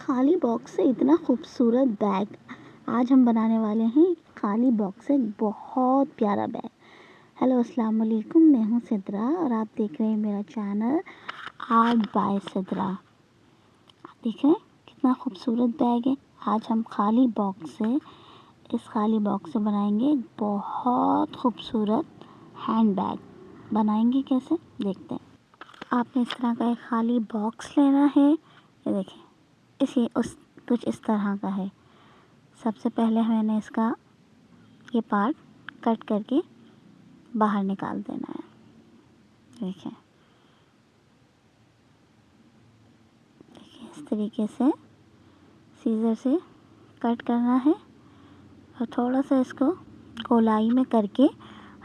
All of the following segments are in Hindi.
खाली बॉक्स से इतना खूबसूरत बैग आज हम बनाने वाले हैं। खाली बॉक्स से बहुत प्यारा बैग। हेलो अस्सलाम वालेकुम, मैं हूँ सिद्रा और आप देख रहे हैं मेरा चैनल आर्ट बाय सिद्रा। आप देख रहे हैं कितना खूबसूरत बैग है। आज हम खाली बॉक्स से इस खाली बॉक्स से बनाएंगे एक बहुत खूबसूरत हैंड बैग। बनाएंगे कैसे देखते हैं। आपने इस तरह का एक खाली बॉक्स लेना है। ये देखें, इसे उस कुछ इस तरह का है। सबसे पहले मैंने इसका ये पार्ट कट करके बाहर निकाल देना है। देखिए देखिए इस तरीके से सीजर से कट करना है और थोड़ा सा इसको गोलाई में करके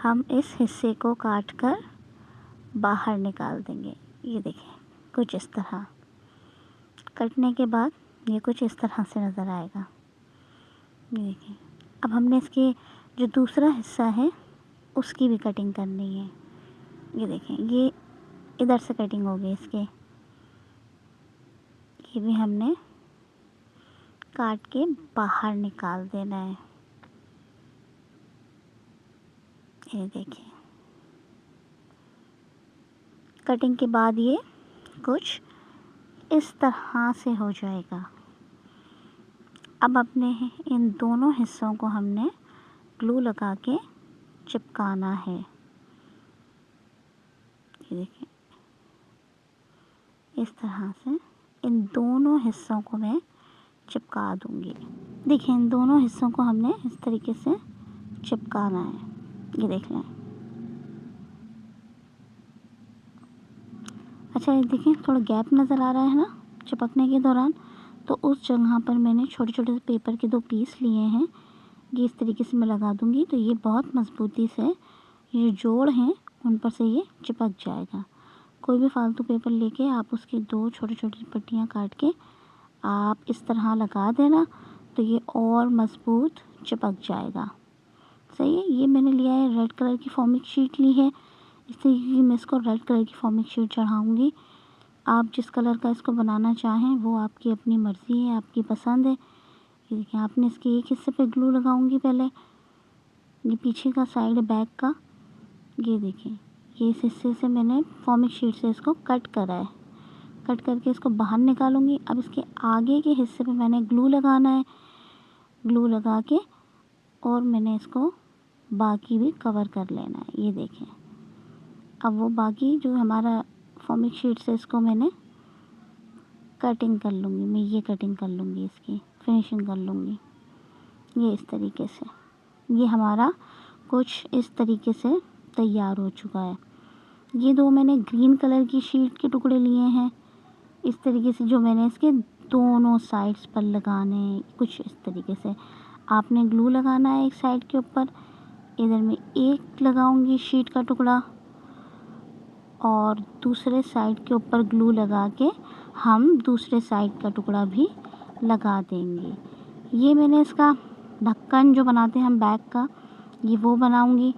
हम इस हिस्से को काट कर बाहर निकाल देंगे। ये देखिए कुछ इस तरह कटने के बाद ये कुछ इस तरह से नज़र आएगा। ये देखिए, अब हमने इसके जो दूसरा हिस्सा है उसकी भी कटिंग करनी है। ये देखें, ये इधर से कटिंग होगी इसके, ये भी हमने काट के बाहर निकाल देना है। ये देखिए, कटिंग के बाद ये कुछ इस तरह से हो जाएगा। अब अपने इन दोनों हिस्सों को हमने ग्लू लगा के चिपकाना है। ये देखिए, इस तरह से इन दोनों हिस्सों को मैं चिपका दूंगी। देखिए, इन दोनों हिस्सों को हमने इस तरीके से चिपकाना है। ये देख लें। अच्छा, ये देखिए थोड़ा गैप नज़र आ रहा है ना चिपकने के दौरान, तो उस जगह पर मैंने छोटे छोटे पेपर के 2 पीस लिए हैं। ये इस तरीके से मैं लगा दूंगी तो ये बहुत मज़बूती से ये जोड़ हैं उन पर से ये चिपक जाएगा। कोई भी फालतू पेपर लेके आप उसकी 2 छोटी छोटी पट्टियाँ काट के आप इस तरह लगा देना तो ये और मज़बूत चिपक जाएगा। सही है। ये मैंने लिया है, रेड कलर की फॉर्मिक शीट ली है। इस तरीके की मैं इसको रेड कलर की फॉर्मिक शीट चढ़ाऊँगी। आप जिस कलर का इसको बनाना चाहें वो आपकी अपनी मर्ज़ी है, आपकी पसंद है। ये देखिए, आपने इसके एक हिस्से पे ग्लू लगाऊंगी पहले, ये पीछे का साइड बैक का। ये देखिए, ये इस हिस्से से मैंने फॉर्मिक शीट से इसको कट करा है। कट करके इसको बाहर निकालूंगी। अब इसके आगे के हिस्से पे मैंने ग्लू लगाना है। ग्लू लगा के और मैंने इसको बाकी भी कवर कर लेना है। ये देखें, अब वो बाकी जो हमारा फॉर्मिक शीट से इसको मैंने कटिंग कर लूँगी। मैं ये कटिंग कर लूँगी, इसकी फिनिशिंग कर लूँगी। ये इस तरीके से ये हमारा कुछ इस तरीके से तैयार हो चुका है। ये 2 मैंने ग्रीन कलर की शीट के टुकड़े लिए हैं इस तरीके से, जो मैंने इसके दोनों साइड्स पर लगाने हैं। कुछ इस तरीके से आपने ग्लू लगाना है एक साइड के ऊपर। इधर मैं एक लगाऊंगी शीट का टुकड़ा और दूसरे साइड के ऊपर ग्लू लगा के हम दूसरे साइड का टुकड़ा भी लगा देंगे। ये मैंने इसका ढक्कन जो बनाते हैं हम बैग का, ये वो बनाऊंगी।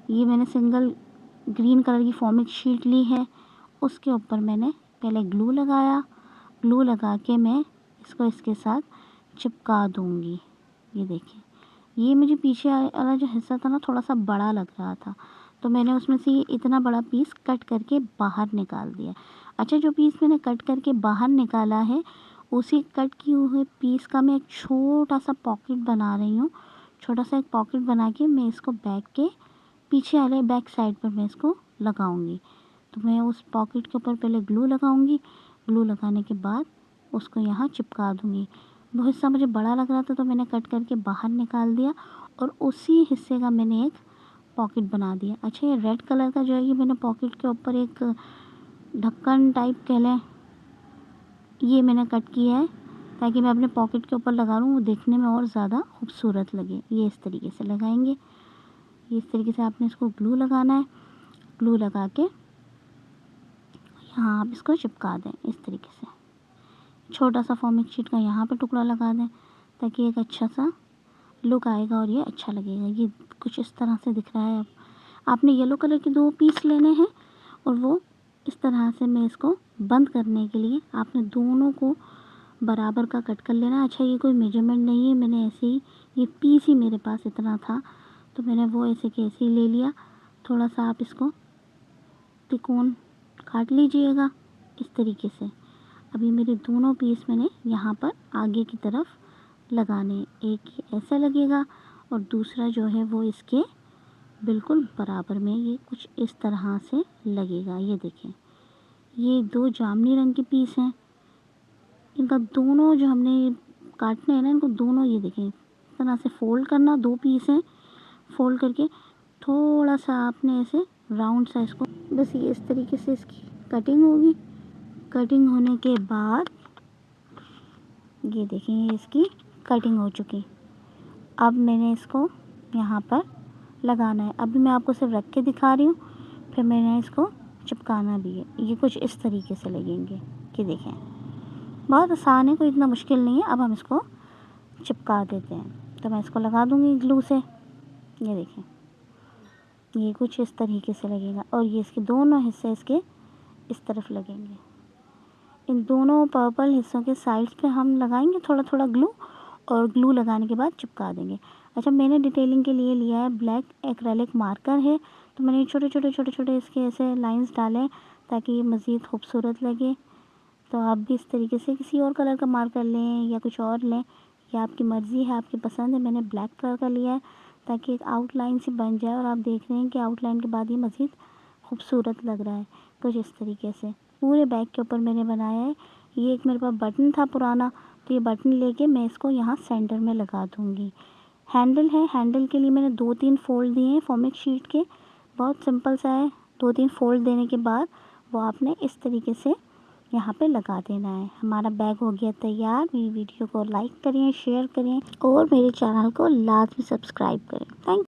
ये मैंने सिंगल ग्रीन कलर की फॉर्मिक शीट ली है, उसके ऊपर मैंने पहले ग्लू लगाया। ग्लू लगा के मैं इसको इसके साथ चिपका दूंगी। ये देखिए, ये मुझे पीछे वाला जो हिस्सा था ना थोड़ा सा बड़ा लग रहा था, तो मैंने उसमें से ये इतना बड़ा पीस कट करके बाहर निकाल दिया। अच्छा, जो पीस मैंने कट करके बाहर निकाला है उसी कट किए हुए पीस का मैं एक छोटा सा पॉकेट बना रही हूँ। छोटा सा एक पॉकेट बना के मैं इसको बैग के पीछे वाले बैक साइड पर मैं इसको लगाऊंगी। तो मैं उस पॉकेट के ऊपर पहले ग्लू लगाऊंगी। ग्लू लगाने के बाद उसको यहाँ चिपका दूंगी। वो हिस्सा मुझे बड़ा लग रहा था तो मैंने कट करके बाहर निकाल दिया और उसी हिस्से का मैंने एक पॉकेट बना दिया। अच्छा, ये रेड कलर का जो है ये मैंने पॉकेट के ऊपर एक ढक्कन टाइप कह लें, ये मैंने कट किया है ताकि मैं अपने पॉकेट के ऊपर लगा लूँ, वो देखने में और ज़्यादा खूबसूरत लगे। ये इस तरीके से लगाएंगे। ये इस तरीके से आपने इसको ग्लू लगाना है। ग्लू लगा के यहाँ आप इसको चिपका दें इस तरीके से। छोटा सा फॉर्मिक शीट का यहाँ पे टुकड़ा लगा दें ताकि एक अच्छा सा लुक आएगा और ये अच्छा लगेगा। ये कुछ इस तरह से दिख रहा है। अब आपने येलो कलर के 2 पीस लेने हैं और वो इस तरह से मैं इसको बंद करने के लिए आपने दोनों को बराबर का कट कर लेना। अच्छा, ये कोई मेजरमेंट नहीं है, मैंने ऐसे ही, ये पीस ही मेरे पास इतना था तो मैंने वो ऐसे के ऐसे ही ले लिया। थोड़ा सा आप इसको त्रिकोण काट लीजिएगा इस तरीके से। अभी मेरे दोनों पीस मैंने यहाँ पर आगे की तरफ लगाने, एक ऐसा लगेगा और दूसरा जो है वो इसके बिल्कुल बराबर में ये कुछ इस तरह से लगेगा। ये देखें, ये दो जामुनी रंग के पीस हैं, इनका दोनों जो हमने काटने हैं ना, इनको दोनों ये देखें इस तरह से फोल्ड करना। दो पीस हैं, फोल्ड करके थोड़ा सा आपने ऐसे राउंड सा इसको, बस ये इस तरीके से इसकी कटिंग होगी। कटिंग होने के बाद ये देखें, ये इसकी कटिंग हो चुकी। अब मैंने इसको यहाँ पर लगाना है। अभी मैं आपको सिर्फ रख के दिखा रही हूँ, फिर मैंने इसको चिपकाना भी है। ये कुछ इस तरीके से लगेंगे कि देखें, बहुत आसान है, कोई इतना मुश्किल नहीं है। अब हम इसको चिपका देते हैं। तो मैं इसको लगा दूँगी ग्लू से। ये देखें, ये कुछ इस तरीके से लगेगा और ये इसके दोनों हिस्से इसके इस तरफ लगेंगे। इन दोनों पर्पल हिस्सों के साइड्स पे हम लगाएंगे थोड़ा थोड़ा ग्लू, और ग्लू लगाने के बाद चिपका देंगे। अच्छा, मैंने डिटेलिंग के लिए लिया है ब्लैक एक्रेलिक मार्कर है, तो मैंने छोटे छोटे इसके ऐसे लाइंस डाले ताकि ये मज़ीद खूबसूरत लगे। तो आप भी इस तरीके से किसी और कलर का मार्कर लें या कुछ और लें, ये आपकी मर्ज़ी है, आपकी पसंद है। मैंने ब्लैक कलर का लिया है ताकि एक आउटलाइन सी बन जाए, और आप देख रहे हैं कि आउटलाइन के बाद ये मज़ीद खूबसूरत लग रहा है। कुछ इस तरीके से पूरे बैग के ऊपर मैंने बनाया है। ये एक मेरे पास बटन था पुराना, तो ये बटन लेके मैं इसको यहाँ सेंटर में लगा दूँगी। हैंडल है, हैंडल के लिए मैंने 2-3 फोल्ड दिए हैं फॉर्मिक शीट के, बहुत सिंपल सा है। 2-3 फोल्ड देने के बाद वो आपने इस तरीके से यहाँ पे लगा देना है। हमारा बैग हो गया तैयार। मेरी वीडियो को लाइक करें, शेयर करें और मेरे चैनल को लाजमी सब्सक्राइब करें। थैंक